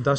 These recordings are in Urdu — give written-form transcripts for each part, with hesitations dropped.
10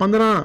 15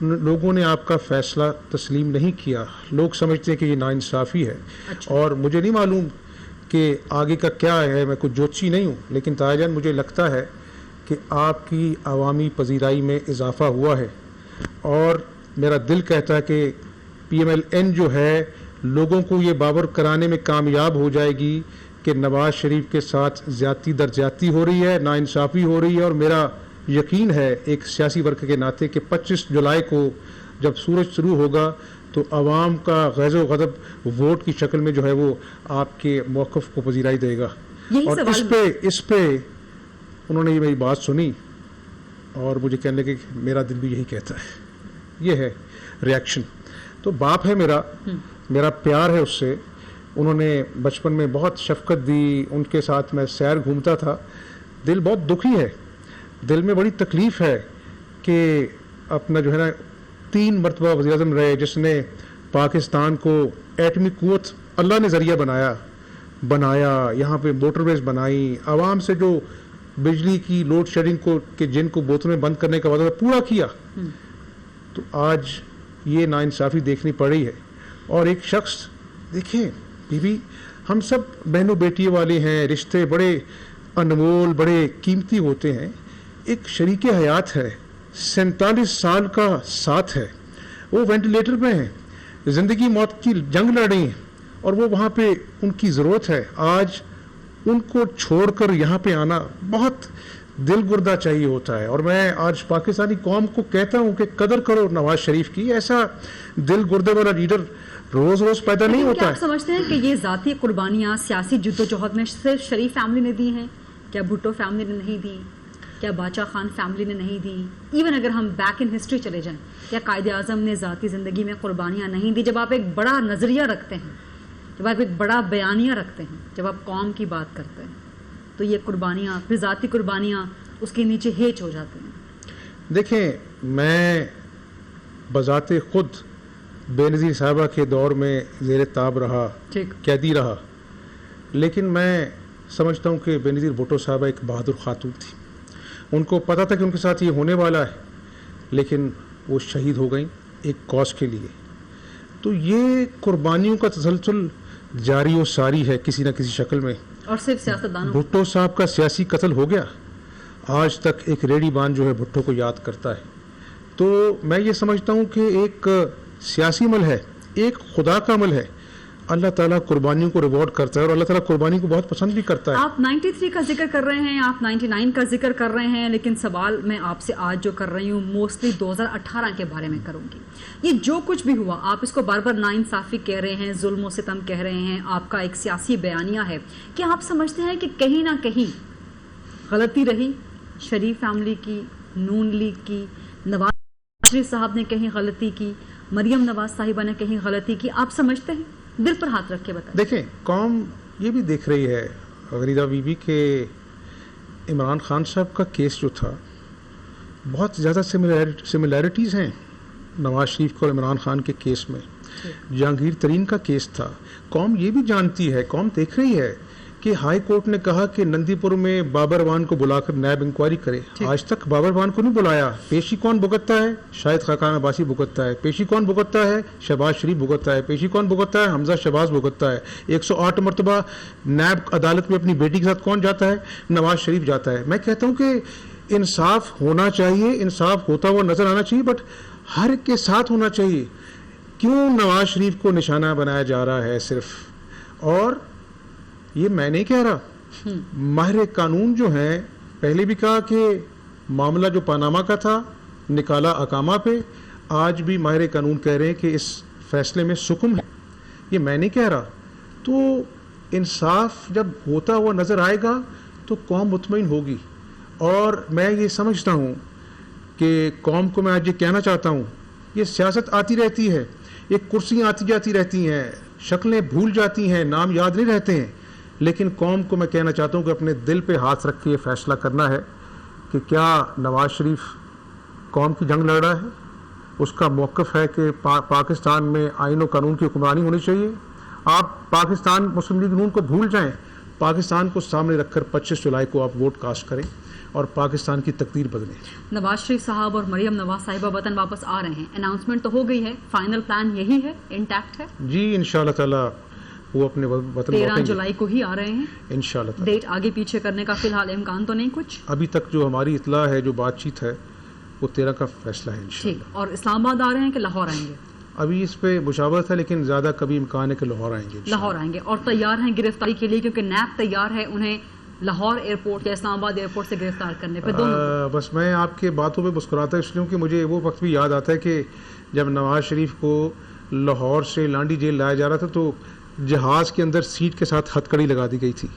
لوگوں نے آپ کا فیصلہ تسلیم نہیں کیا. لوگ سمجھتے ہیں کہ یہ ناانصافی ہے. اور مجھے نہیں معلوم کہ آگے کا کیا ہے, میں کوئی جوتشی نہیں ہوں, لیکن طاہر جان مجھے لگتا ہے کہ آپ کی عوامی پذیرائی میں اضافہ ہوا ہے, اور میرا دل کہتا ہے کہ PMLN جو ہے لوگوں کو یہ باور کرانے میں کامیاب ہو جائے گی کہ نواز شریف کے ساتھ زیادتی در زیادتی ہو رہی ہے, ناانصافی ہو رہی ہے. اور میرا یقین ہے ایک سیاسی ورکر کے ناطے کہ 25 جولائی کو جب سورج شروع ہوگا تو عوام کا غیظ و غضب ووٹ کی شکل میں جو ہے وہ آپ کے موقف کو پذیرائی دے گا. اور اس پہ انہوں نے یہ میری بات سنی اور مجھے کہنے لگے کہ میرا دل بھی یہی کہتا ہے. یہ ہے ریاکشن. تو باپ ہے میرا پیار ہے اس سے. انہوں نے بچپن میں بہت شفقت دی, ان کے ساتھ میں سیر گھومتا تھا. دل بہت دکھی ہے, دل میں بڑی تکلیف ہے کہ اپنا جو ہے نا 3 مرتبہ وزیر اعظم رہے جس نے پاکستان کو ایٹمی قوت اللہ نے ذریعہ بنایا, یہاں پہ موٹر ویز بنائی, عوام سے جو بجلی کی لوڈ شیڈنگ کو کہ جن کو بوتلیں بند کرنے کا وعدہ پورا کیا. تو آج یہ ناانصافی دیکھنی پڑی ہے. اور ایک شخص دیکھیں بیوی, ہم سب بہنوں بیٹیوں والے ہیں, رشتے بڑے انمول بڑے قیمتی ہوتے ہیں. ایک شریک حیات ہے, 47 سال کا ساتھ ہے, وہ وینٹیلیٹر پہ ہیں, زندگی موت کی جنگ لڑ رہی ہیں, اور وہ وہاں پہ ان کی ضرورت ہے. آج ان کو چھوڑ کر یہاں پہ آنا بہت دل گردہ چاہیے ہوتا ہے. اور میں آج پاکستانی قوم کو کہتا ہوں کہ قدر کرو نواز شریف کی. ایسا دل گردے والا لیڈر روز روز پیدا نہیں ہوتا ہے. آپ سمجھتے ہیں کہ یہ ذاتی قربانیاں سیاسی جدوجہد میں صرف شریف فیملی نے دی ہیں؟ کیا بھٹو فیملی نے نہیں دی؟ کیا باچا خان فیملی نے نہیں دی؟ ایون اگر ہم بیک ان ہسٹری چلے جائیں, کیا قائد اعظم نے ذاتی زندگی میں قربانیاں نہیں دی؟ جب آپ ایک بڑا نظریہ رکھتے ہیں, جب آپ ایک بڑا بیانیہ رکھتے ہیں, جب آپ قوم کی بات کرتے ہیں, تو یہ قربانیاں پھر ذاتی قربانیاں اس کے نیچے ہیچ ہو جاتے ہیں. دیکھیں, میں بذات خود بے نظیر صاحبہ کے دور میں زیر تاب رہا, قیدی رہا, لیکن میں سمجھتا ہوں کہ بے نظیر بھٹو صاحبہ ایک بہادر خاتون تھی. ان کو پتہ تھا کہ ان کے ساتھ یہ ہونے والا ہے, لیکن وہ شہید ہو گئیں ایک کاز کے لیے. تو یہ قربانیوں کا تسلسل جاری و ساری ہے کسی نہ کسی شکل میں. اور صرف سیاستدانوں, بھٹو صاحب کا سیاسی قتل ہو گیا, آج تک ایک ریڈی بان جو ہے بھٹو کو یاد کرتا ہے. تو میں یہ سمجھتا ہوں کہ ایک سیاسی عمل ہے, ایک خدا کا عمل ہے. اللہ تعالیٰ قربانیوں کو ریوارڈ کرتا ہے, اور اللہ تعالیٰ قربانی کو بہت پسند بھی کرتا ہے. آپ 93 کا ذکر کر رہے ہیں, آپ 99 کا ذکر کر رہے ہیں, لیکن سوال میں آپ سے آج جو کر رہی ہوں موسٹلی 2018 کے بارے میں کروں گی. یہ جو کچھ بھی ہوا, آپ اس کو بار بار ناانصافی کہہ رہے ہیں, ظلم و ستم کہہ رہے ہیں, آپ کا ایک سیاسی بیانیہ ہے. کیا آپ سمجھتے ہیں کہ کہیں نہ کہیں غلطی رہی شریف فیملی کی, نون لیگ کی, نواز شریف صاحب نے کہیں غلطی کی, مریم نواز صاحبہ نے کہیں غلطی کی؟ آپ سمجھتے ہیں؟ دل پر ہاتھ رکھ کے بتائیں. دیکھیں, قوم یہ بھی دیکھ رہی ہے غریدہ بی بی کہ عمران خان صاحب کا کیس جو تھا بہت زیادہ سملیرٹیز ہیں نواز شریف کو اور عمران خان کے کیس میں. جہانگیر ترین کا کیس تھا. قوم یہ بھی جانتی ہے, قوم دیکھ رہی ہے کہ ہائی کورٹ نے کہا کہ نندی پور میں بابر وان کو بلا کر نیب انکوائری کرے. آج تک بابر وان کو نہیں بلایا. پیشی کون بھگتتا ہے؟ شاہد خاقان عباسی بھگتتا ہے. پیشی کون بھگتتا ہے؟ شہباز شریف بھگتتا ہے. پیشی کون بھگتتا ہے؟ حمزہ شہباز بھگتتا ہے. 108 مرتبہ نیب عدالت میں اپنی بیٹی کے ساتھ کون جاتا ہے؟ نواز شریف جاتا ہے. میں کہتا ہوں کہ انصاف ہونا چاہیے, انصاف ہوتا ہوا نظر آنا چاہیے, بٹ ہر ایک کے ساتھ ہونا چاہیے. کیوں نواز شریف کو نشانہ بنایا جا رہا ہے صرف؟ اور یہ میں نہیں کہہ رہا, ماہر قانون جو ہیں پہلے بھی کہا کہ معاملہ جو پاناما کا تھا نکالا اقامہ پہ, آج بھی ماہر قانون کہہ رہے ہیں کہ اس فیصلے میں سکم ہے. یہ میں نہیں کہہ رہا. تو انصاف جب ہوتا ہوا نظر آئے گا تو قوم مطمئن ہوگی. اور میں یہ سمجھتا ہوں کہ قوم کو میں آج یہ کہنا چاہتا ہوں, یہ سیاست آتی رہتی ہے, ایک کرسیاں آتی جاتی رہتی ہیں, شکلیں بھول جاتی ہیں, نام یاد نہیں رہتے ہیں, لیکن قوم کو میں کہنا چاہتا ہوں کہ اپنے دل پہ ہاتھ رکھ کے یہ فیصلہ کرنا ہے کہ کیا نواز شریف قوم کی جنگ لڑ رہا ہے, اس کا موقف ہے کہ پاکستان میں آئین و قانون کی حکمرانی ہونی چاہیے. آپ پاکستان مسلم لیگ نون کو بھول جائیں, پاکستان کو سامنے رکھ کر 25 جولائی کو آپ ووٹ کاسٹ کریں. اور پاکستان کی تقدیر بدلیں. نواز شریف صاحب اور مریم نواز صاحبہ وطن واپس آ رہے ہیں, اناؤنسمنٹ تو ہو گئی ہے, فائنل پلان یہی ہے, انٹیکٹ ہے؟ جی انشاءاللہ تعالی وہ اپنے وطن 13 جولائی کو ہی آ رہے ہیں انشاءاللہ تعالی. ڈیٹ آگے پیچھے کرنے کا فی الحال امکان تو نہیں کچھ؟ ابھی تک جو ہماری اطلاع ہے, جو بات چیت ہے, وہ 13 کا فیصلہ ہے انشاءاللہ. ٹھیک, اور اسلام آباد آ رہے ہیں کہ لاہور آئیں گے؟ ابھی اس پہ مشاورت ہے, لیکن زیادہ کبھی امکان ہے کہ لاہور آئیں گے. لاہور آئیں گے, اور تیار ہیں گرفتاری کے لیے, کیونکہ نیب تیار ہے انہیں لاہور ایئرپورٹ یا اسلام آباد ایئرپورٹ سے گرفتار کرنے پہ دونوں؟ بس میں آپ کے باتوں پہ مسکراتا ہوں اس لیے کہ مجھے وہ وقت بھی یاد آتا ہے کہ جب نواز شریف کو لاہور سے لانڈی جیل لایا جا رہا تھا تو جہاز کے اندر سیٹ کے ساتھ ہتھ کڑی لگا دی گئی تھی.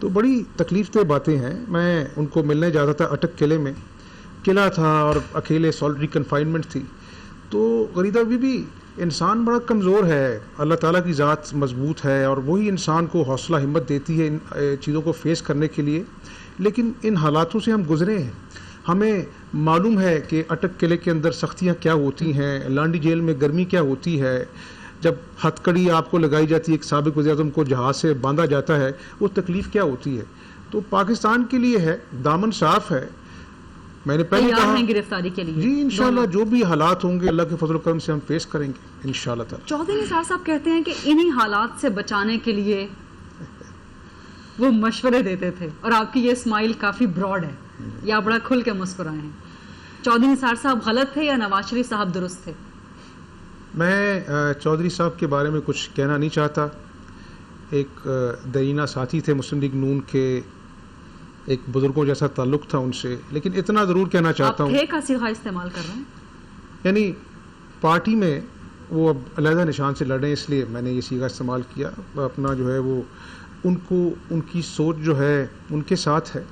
تو بڑی تکلیف دہ باتیں ہیں. میں ان کو ملنے جاتا تھا, اٹک قلعے میں قلعہ تھا اور اکیلے سالٹری کنفائنمنٹ تھی. تو غریدہ بھی انسان بڑا کمزور ہے, اللہ تعالیٰ کی ذات مضبوط ہے اور وہی انسان کو حوصلہ ہمت دیتی ہے ان چیزوں کو فیس کرنے کے لیے. لیکن ان حالاتوں سے ہم گزرے ہیں, ہمیں معلوم ہے کہ اٹک قلعے کے اندر سختیاں کیا ہوتی ہیں, لانڈی جیل میں گرمی کیا ہوتی ہے, جب ہتھ کڑی آپ کو لگائی جاتی ہے, ایک سابق وزیر اعظم کو جہاز سے باندھا جاتا ہے, وہ تکلیف کیا ہوتی ہے. تو پاکستان کے لیے ہے, دامن صاف ہے. میں نے پہلے کہا گرفتاری کے لیے جی انشاءاللہ جو بھی حالات ہوں گے اللہ کے فضل و کرم سے ہم فیس کریں گے انشاءاللہ تعالی. چودھری نثار صاحب کہتے ہیں کہ انہی حالات سے بچانے کے لیے وہ مشورے دیتے تھے, اور آپ کی یہ اسمائل کافی براڈ ہے, یا بڑا کھل کے مسکرائے ہیں. چودھری نثار صاحب غلط تھے یا نواز شریف صاحب درست تھے؟ میں چودھری صاحب کے بارے میں کچھ کہنا نہیں چاہتا. ایک درینہ ساتھی تھے مسلم لیگ نون کے, ایک بزرگوں جیسا تعلق تھا ان سے, لیکن اتنا ضرور کہنا چاہتا ہوں, آپ تھے کا صیغہ استعمال کر رہے ہیں, یعنی پارٹی میں وہ اب علیحدہ نشان سے لڑیں اس لیے میں نے یہ صیغہ استعمال کیا. اپنا جو ہے وہ ان کی سوچ جو ہے ان کے ساتھ ہے.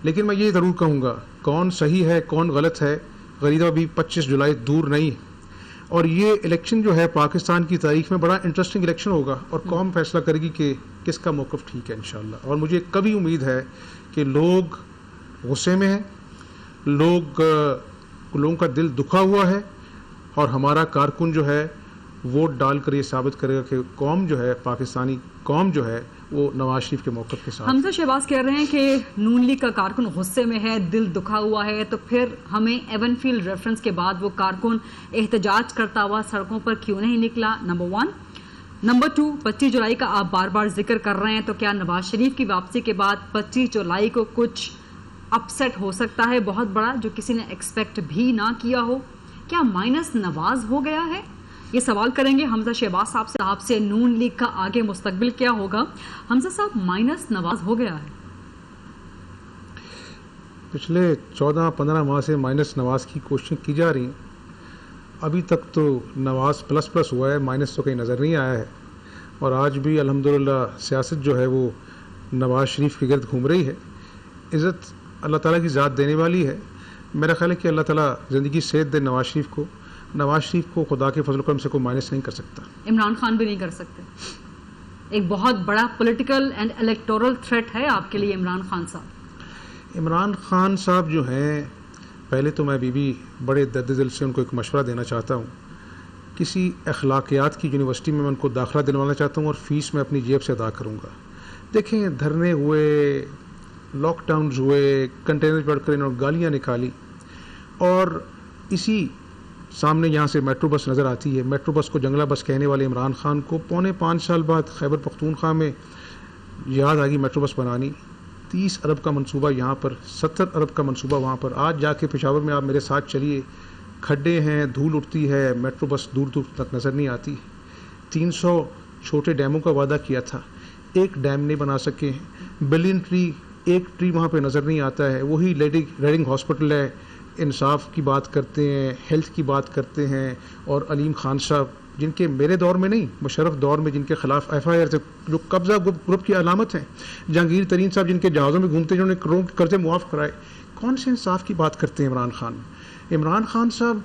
لیکن میں یہ ضرور کہوں گا کون صحیح ہے کون غلط ہے, غریدہ بھی 25 جولائی دور نہیں, اور یہ الیکشن جو ہے پاکستان کی تاریخ میں بڑا انٹرسٹنگ الیکشن ہوگا, اور قوم فیصلہ کرے گی کہ کس کا موقف ٹھیک ہے انشاءاللہ. اور مجھے کبھی امید ہے کہ لوگ غصے میں ہیں, لوگوں کا دل دکھا ہوا ہے, اور ہمارا کارکن جو ہے ووٹ ڈال کر یہ ثابت کرے گا کہ قوم جو ہے, پاکستانی قوم جو ہے وہ نواز شریف کے موقف کے ساتھ. حمزہ شہباز کہہ رہے ہیں کہ نون لیگ کا کارکن غصے میں ہے, دل دکھا ہوا ہے, تو پھر ہمیں ایون فیلڈ ریفرنس کے بعد وہ کارکن احتجاج کرتا ہوا سڑکوں پر کیوں نہیں نکلا؟ نمبر 1. نمبر 2, 25 جولائی کا آپ بار بار ذکر کر رہے ہیں, تو کیا نواز شریف کی واپسی کے بعد 25 جولائی کو کچھ اپ سیٹ ہو سکتا ہے بہت بڑا, جو کسی نے ایکسپیکٹ بھی نہ کیا ہو؟ کیا مائنس نواز ہو گیا ہے؟ یہ سوال کریں گے حمزہ شہباز صاحب سے. نون لیگ کا آگے مستقبل کیا ہوگا؟ حمزہ صاحب, مائنس نواز ہو گیا ہے. پچھلے 14-15 ماہ سے مائنس نواز کی کوششیں کی جا رہی ہیں. ابھی تک تو نواز پلس ہوا ہے, مائنس تو کہیں نظر نہیں آیا ہے. اور آج بھی الحمدللہ سیاست جو ہے وہ نواز شریف کے گرد گھوم رہی ہے. عزت اللہ تعالیٰ کی ذات دینے والی ہے. میرا خیال ہے کہ اللہ تعالیٰ زندگی صحت دے نواز شریف کو. نواز شریف کو خدا کے فضل و کرم سے کوئی مائنس نہیں کر سکتا. عمران خان بھی نہیں کر سکتے. ایک بہت بڑا پولیٹیکل اینڈ الیکٹورل تھریٹ ہے آپ کے لیے عمران خان صاحب. عمران خان صاحب جو ہیں, پہلے تو میں بھی بڑے درد دل سے ان کو ایک مشورہ دینا چاہتا ہوں. کسی اخلاقیات کی یونیورسٹی میں ان کو داخلہ دلوانا چاہتا ہوں, اور فیس میں اپنی جیب سے ادا کروں گا. دیکھیں, دھرنے ہوئے, لاک ڈاؤنز ہوئے, کنٹینر پڑھ کر انہوں نے گالیاں نکالی, اور اسی سامنے یہاں سے میٹرو بس نظر آتی ہے. میٹرو بس کو جنگلہ بس کہنے والے عمران خان کو 5.25 سال بعد خیبر پختونخوا میں یاد آ گئی میٹرو بس بنانی. 30 ارب کا منصوبہ یہاں پر, 70 ارب کا منصوبہ وہاں پر. آج جا کے پشاور میں آپ میرے ساتھ چلیے, کھڈے ہیں, دھول اٹھتی ہے, میٹرو بس دور دور تک نظر نہیں آتی. 300 چھوٹے ڈیموں کا وعدہ کیا تھا, ایک ڈیم نہیں بنا سکے ہیں. بلین ٹری, ایک ٹری وہاں پہ نظر نہیں آتا ہے. وہی ریڈنگ ہاسپٹل ہے, انصاف کی بات کرتے ہیں, ہیلتھ کی بات کرتے ہیں. اور علیم خان صاحب, جن کے میرے دور میں نہیں, مشرف دور میں جن کے خلاف FIR تھے, جو قبضہ گروپ کی علامت ہیں. جہانگیر ترین صاحب, جن کے جہازوں میں گھومتے, جنہوں نے کروڑوں کے قرضے معاف کرائے. کون سے انصاف کی بات کرتے ہیں عمران خان؟ عمران خان صاحب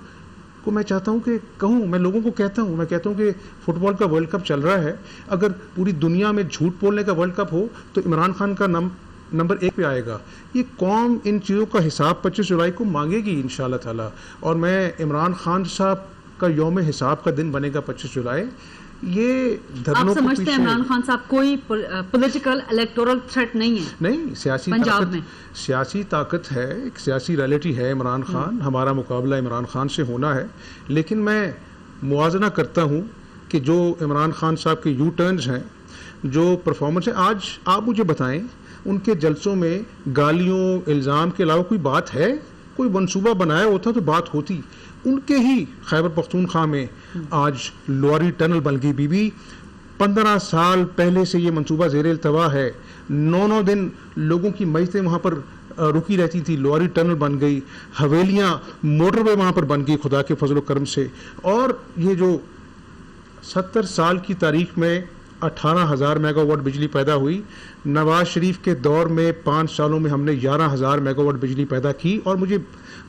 کو میں چاہتا ہوں کہ کہوں, میں لوگوں کو کہتا ہوں کہ فٹ بال کا ورلڈ کپ چل رہا ہے, اگر پوری دنیا میں جھوٹ بولنے کا ورلڈ کپ ہو تو عمران خان کا نمبر 1 پہ آئے گا. یہ قوم ان چیزوں کا حساب 25 جولائی کو مانگے گی انشاءاللہ تعالی. اور میں عمران خان صاحب کا یوم حساب کا دن بنے گا 25 جولائی. یہ آپ دھرنوں کے سمجھتے ہیں پیچھے عمران خان صاحب کوئی پولیٹیکل الیکٹورل تھریٹ نہیں ہے؟ نہیں، سیاسی پنجاب طاقت میں سیاسی طاقت ہے، ایک سیاسی ریئلٹی ہے عمران خان، ہمارا مقابلہ عمران خان سے ہونا ہے، لیکن میں موازنہ کرتا ہوں کہ جو عمران خان صاحب کے یو ٹرنز ہیں، جو پرفارمنس ہے، آج آپ مجھے بتائیں ان کے جلسوں میں گالیوں الزام کے علاوہ کوئی بات ہے؟ کوئی منصوبہ بنایا ہوتا تو بات ہوتی. ان کے ہی خیبر پختونخوا میں آج لواری ٹنل بن گئی. بی بی 15 سال پہلے سے یہ منصوبہ زیر التوا ہے. 9 دن لوگوں کی میتیں وہاں پر رکی رہتی تھی. لواری ٹنل بن گئی، حویلیاں، موٹر وے وہاں پر بن گئی خدا کے فضل و کرم سے. اور یہ جو 70 سال کی تاریخ میں 18,000 میگا واٹ بجلی پیدا ہوئی، نواز شریف کے دور میں 5 سالوں میں ہم نے 11,000 میگا واٹ بجلی پیدا کی. اور مجھے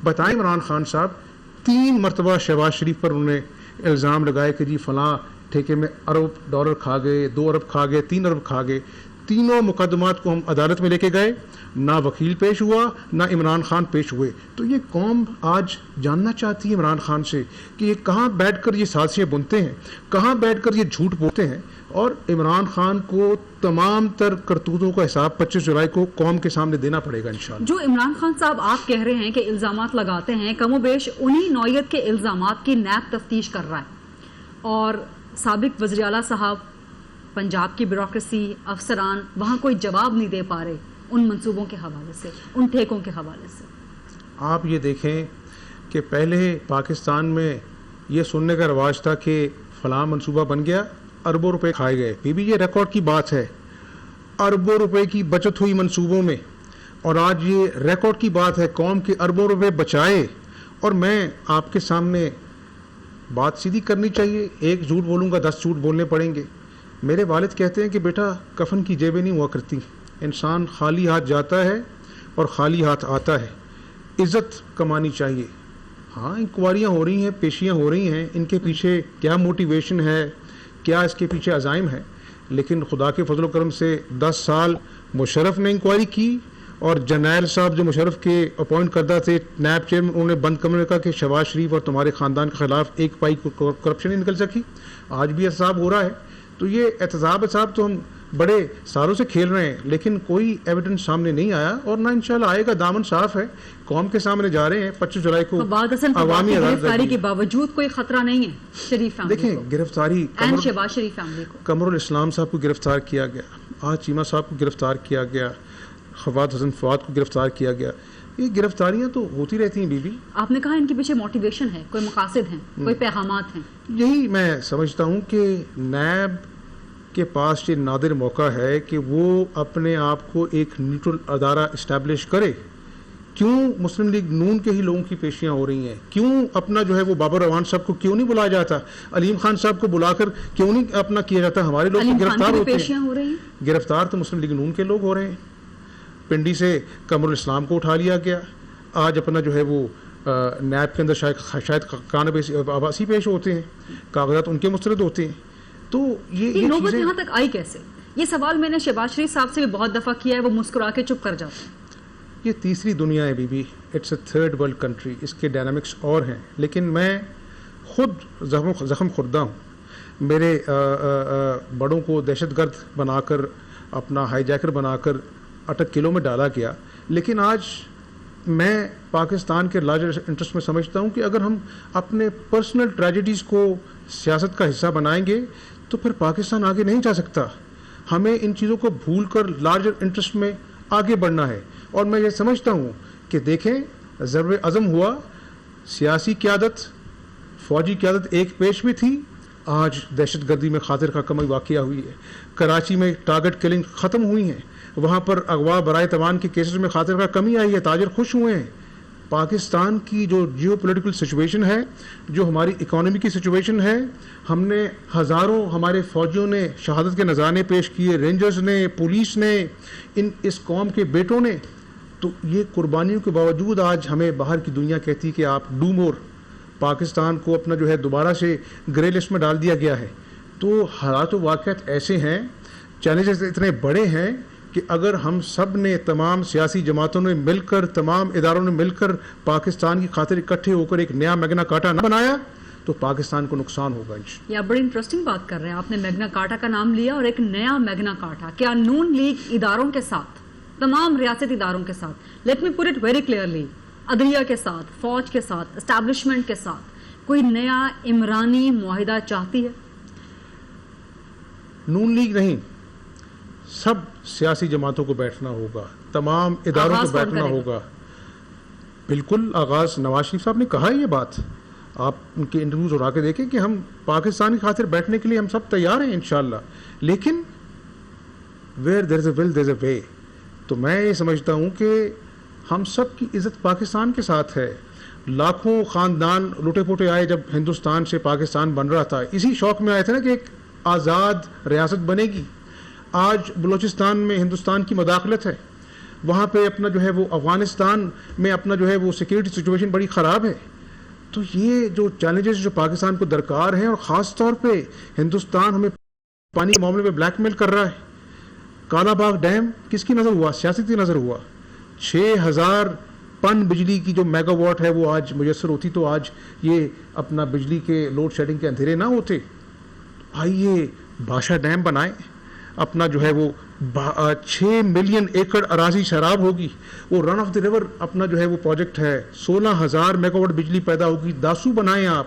بتائیں عمران خان صاحب 3 مرتبہ شہباز شریف پر انہوں نے الزام لگائے کہ جی فلاں ٹھیکے میں $1 کھا گئے، 2 ارب کھا گئے، 3 ارب کھا گئے. تینوں مقدمات کو ہم عدالت میں لے کے گئے، نہ وکیل پیش ہوا نہ عمران خان پیش ہوئے. تو یہ قوم آج جاننا چاہتی ہے عمران خان سے کہ یہ کہاں بیٹھ کر یہ سازشیں بنتے ہیں، کہاں بیٹھ کر یہ جھوٹ بولتے ہیں. اور عمران خان کو تمام تر کرتوتوں کا حساب 25 جولائی کو قوم کے سامنے دینا پڑے گا انشاءاللہ. جو عمران خان صاحب آپ کہہ رہے ہیں کہ الزامات لگاتے ہیں، کم و بیش انہی نوعیت کے الزامات کی نیب تفتیش کر رہا ہے. اور سابق وزیر اعلیٰ صاحب، پنجاب کی بیوروکریسی، افسران وہاں کوئی جواب نہیں دے پا رہے ان منصوبوں کے حوالے سے، ان ٹھیکوں کے حوالے سے. آپ یہ دیکھیں کہ پہلے پاکستان میں یہ سننے کا رواج تھا کہ فلاں منصوبہ بن گیا، اربوں روپے کھائے گئے. بی یہ ریکارڈ کی بات ہے، اربوں روپے کی بچت ہوئی منصوبوں میں. اور آج یہ ریکارڈ کی بات ہے، قوم کے اربوں روپے بچائے. اور میں آپ کے سامنے بات سیدھی کرنی چاہیے، ایک جھوٹ بولوں گا 10 جھوٹ بولنے پڑیں گے. میرے والد کہتے ہیں کہ بیٹا کفن کی جیبیں نہیں ہوا کرتی، انسان خالی ہاتھ جاتا ہے اور خالی ہاتھ آتا ہے. عزت کمانی چاہیے. ہاں انکوائریاں ہو رہی ہیں، پیشیاں ہو رہی ہیں، ان کے پیچھے کیا موٹیویشن ہے، کیا اس کے پیچھے عزائم ہے. لیکن خدا کے فضل و کرم سے 10 سال مشرف نے انکوائری کی، اور جرنیل صاحب جو مشرف کے اپوائنٹ کردہ تھے نیب چیئرمین، انہوں نے بند کمرے کہا کہ شہباز شریف اور تمہارے خاندان کے خلاف ایک پائی کرپشن نہیں نکل سکی. آج بھی احتساب ہو رہا ہے. تو یہ احتساب تو ہم بڑے سالوں سے کھیل رہے ہیں، لیکن کوئی ایویڈنس سامنے نہیں آیا، اور نہ انشاءاللہ آئے گا. دامن صاف ہے، قوم کے سامنے جا رہے ہیں. 25 جولائی کو عوامی گرفتاری کے باوجود کوئی خطرہ نہیں ہے شریف فیملی کو. دیکھیں گرفتاری شہباز شریف فیملی کو، قمر الاسلام صاحب کو گرفتار کیا گیا، آج چیمہ صاحب کو گرفتار کیا گیا، خفاض حسن فواد کو گرفتار کیا گیا. یہ گرفتاریاں تو ہوتی رہتی ہیں. بی بی آپ نے کہا ان کے پیچھے موٹیویشن ہے، کوئی مقاصد ہیں، کوئی پیغامات ہیں. یہی میں سمجھتا ہوں کہ نیب کے پاس یہ نادر موقع ہے کہ وہ اپنے آپ کو ایک نیوٹرل ادارہ اسٹیبلش کرے. کیوں مسلم لیگ نون کے ہی لوگوں کی پیشیاں ہو رہی ہیں؟ کیوں اپنا جو ہے وہ بابر روان صاحب کو کیوں نہیں بلایا جاتا؟ علیم خان صاحب کو بلا کر کیوں نہیں اپنا کیا جاتا؟ ہمارے لوگ گرفتار ہوتے ہیں. گرفتار تو مسلم لیگ نون کے لوگ ہو رہے ہیں. پنڈی سے قمر الاسلام کو اٹھا لیا گیا. آج اپنا جو ہے وہ نیب کے اندر شاید کان عباسی پیش ہوتے ہیں، کاغذات ان کے مسترد ہوتے ہیں. تو یہ نوبت یہاں تک آئی کیسے؟ یہ سوال میں نے شہباز شریف صاحب سے بھی بہت دفعہ کیا ہے، وہ مسکرا کے چپ کر جاتے ہیں. یہ تیسری دنیا ہے بی بی، it's a third world country, اس کے ڈائنامکس اور ہیں. لیکن میں خود زخم خوردہ ہوں. میرے بڑوں کو دہشت گرد بنا کر، اپنا ہائی جیکر بنا کر 8 کلو میں ڈالا گیا. لیکن آج میں پاکستان کے لارجر انٹرسٹ میں سمجھتا ہوں کہ اگر ہم اپنے پرسنل ٹریجڈیز کو سیاست کا حصہ بنائیں گے تو پھر پاکستان آگے نہیں جا سکتا. ہمیں ان چیزوں کو بھول کر لارجر انٹرسٹ میں آگے بڑھنا ہے. اور میں یہ سمجھتا ہوں کہ دیکھیں ضرب عزم ہوا، سیاسی قیادت، فوجی قیادت ایک پیش میں تھی. آج دہشت گردی میں خاطر کا کمی واقعہ ہوئی ہے. کراچی میں ٹارگٹ کلنگ ختم ہوئی ہیں. وہاں پر اغوا برائے تاوان کے کیسز میں خاطر کا کمی آئی ہے. تاجر خوش ہوئے ہیں. پاکستان کی جو جیو پولیٹیکل سچویشن ہے، جو ہماری اکانومی کی سچویشن ہے، ہم نے ہزاروں ہمارے فوجیوں نے شہادت کے نذرانے پیش کیے، رینجرز نے، پولیس نے، اس قوم کے بیٹوں نے. تو یہ قربانیوں کے باوجود آج ہمیں باہر کی دنیا کہتی کہ آپ ڈو مور. پاکستان کو اپنا جو ہے دوبارہ سے گرے لسٹ میں ڈال دیا گیا ہے. تو حالات و واقعات ایسے ہیں، چیلنجز اتنے بڑے ہیں کہ اگر ہم سب نے، تمام سیاسی جماعتوں نے مل کر، تمام اداروں نے مل کر پاکستان کی خاطر اکٹھے ہو کر ایک نیا میگنا کارٹا نہ بنایا تو پاکستان کو نقصان ہوگا انشاءاللہ۔ یہ آپ بڑی انٹرسٹنگ بات کر رہے ہیں، آپ نے میگنا کارٹا کا نام لیا اور ایک نیا میگنا کارٹا، کیا نون لیگ اداروں کے ساتھ، تمام ریاستی اداروں کے ساتھ، let me put it very clearly, عدلیہ کے ساتھ، فوج کے ساتھ، اسٹیبلشمنٹ کے ساتھ کوئی نیا عمرانی معاہدہ چاہتی ہے؟ نون لیگ نہیں، سب سیاسی جماعتوں کو بیٹھنا ہوگا، تمام اداروں کو بیٹھنا ہوگا۔ بالکل، آغاز نواز شریف صاحب نے کہا ہے یہ بات، آپ ان کے انٹرویوز اڑا کے دیکھیں کہ ہم پاکستان کی خاطر بیٹھنے کے لیے ہم سب تیار ہیں انشاءاللہ، لیکن ویئر دیر از اے ول دیر از اے وے۔ تو میں یہ سمجھتا ہوں کہ ہم سب کی عزت پاکستان کے ساتھ ہے۔ لاکھوں خاندان لوٹے پوٹے آئے جب ہندوستان سے پاکستان بن رہا تھا، اسی شوق میں آئے تھے نا کہ ایک آزاد ریاست بنے گی۔ آج بلوچستان میں ہندوستان کی مداخلت ہے، وہاں پہ اپنا جو ہے وہ افغانستان میں اپنا جو ہے وہ سیکیورٹی سچویشن بڑی خراب ہے۔ تو یہ جو چیلنجز جو پاکستان کو درکار ہیں، اور خاص طور پہ ہندوستان ہمیں پانی کے معاملے میں بلیک میل کر رہا ہے۔ کالا باغ ڈیم کس کی نظر ہوا؟ سیاست کی نظر ہوا۔ 6000 پن بجلی کی جو میگا واٹ ہے وہ آج میسر ہوتی تو آج یہ اپنا بجلی کے لوڈ شیڈنگ کے اندھیرے نہ ہوتے۔ آئیے باشا ڈیم بنائیں، اپنا جو ہے وہ 6 ملین ایکڑ اراضی سیراب ہوگی، وہ رن آف دی ریور اپنا جو ہے وہ پروجیکٹ ہے، 16,000 میگا واٹ بجلی پیدا ہوگی۔ داسو بنائیں آپ۔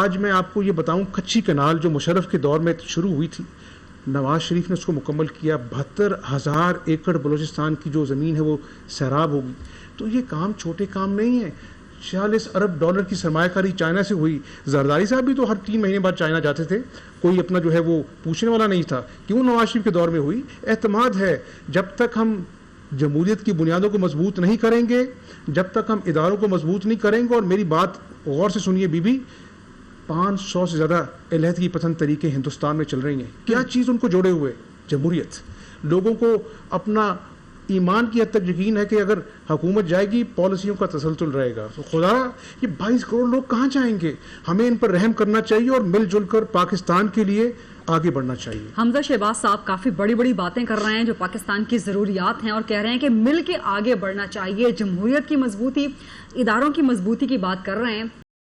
آج میں آپ کو یہ بتاؤں، کچی کنال جو مشرف کے دور میں شروع ہوئی تھی، نواز شریف نے اس کو مکمل کیا، 72,000 ایکڑ بلوچستان کی جو زمین ہے وہ سیراب ہوگی۔ تو یہ کام چھوٹے کام نہیں ہیں۔ 46 ارب ڈالر کی سرمایہ کاری چائنا سے ہوئی۔ زرداری صاحب بھی تو ہر 3 مہینے بعد چائنا جاتے تھے، کوئی اپنا جو ہے وہ پوچھنے والا نہیں تھا۔ کیوں نواز شریف کے دور میں ہوئی؟ اعتماد ہے۔ جب تک ہم جمہوریت کی بنیادوں کو مضبوط نہیں کریں گے، جب تک ہم اداروں کو مضبوط نہیں کریں گے، اور میری بات غور سے سنیے بی بی، 500 سے زیادہ علیحدگی پسند طریقے ہندوستان میں چل رہی ہیں۔ کیا چیز ان کو جوڑے ہوئے؟ جمہوریت۔ لوگوں کو اپنا ایمان کی حد تک یقین ہے کہ اگر حکومت جائے گی پالیسیوں کا تسلسل رہے گا۔ تو خدا، یہ 22 کروڑ لوگ کہاں جائیں گے؟ ہمیں ان پر رحم کرنا چاہیے اور مل جل کر پاکستان کے لیے آگے بڑھنا چاہیے۔ حمزہ شہباز صاحب کافی بڑی بڑی باتیں کر رہے ہیں جو پاکستان کی ضروریات ہیں، اور کہہ رہے ہیں کہ مل کے آگے بڑھنا چاہیے، جمہوریت کی مضبوطی، اداروں کی مضبوطی کی بات کر رہے ہیں۔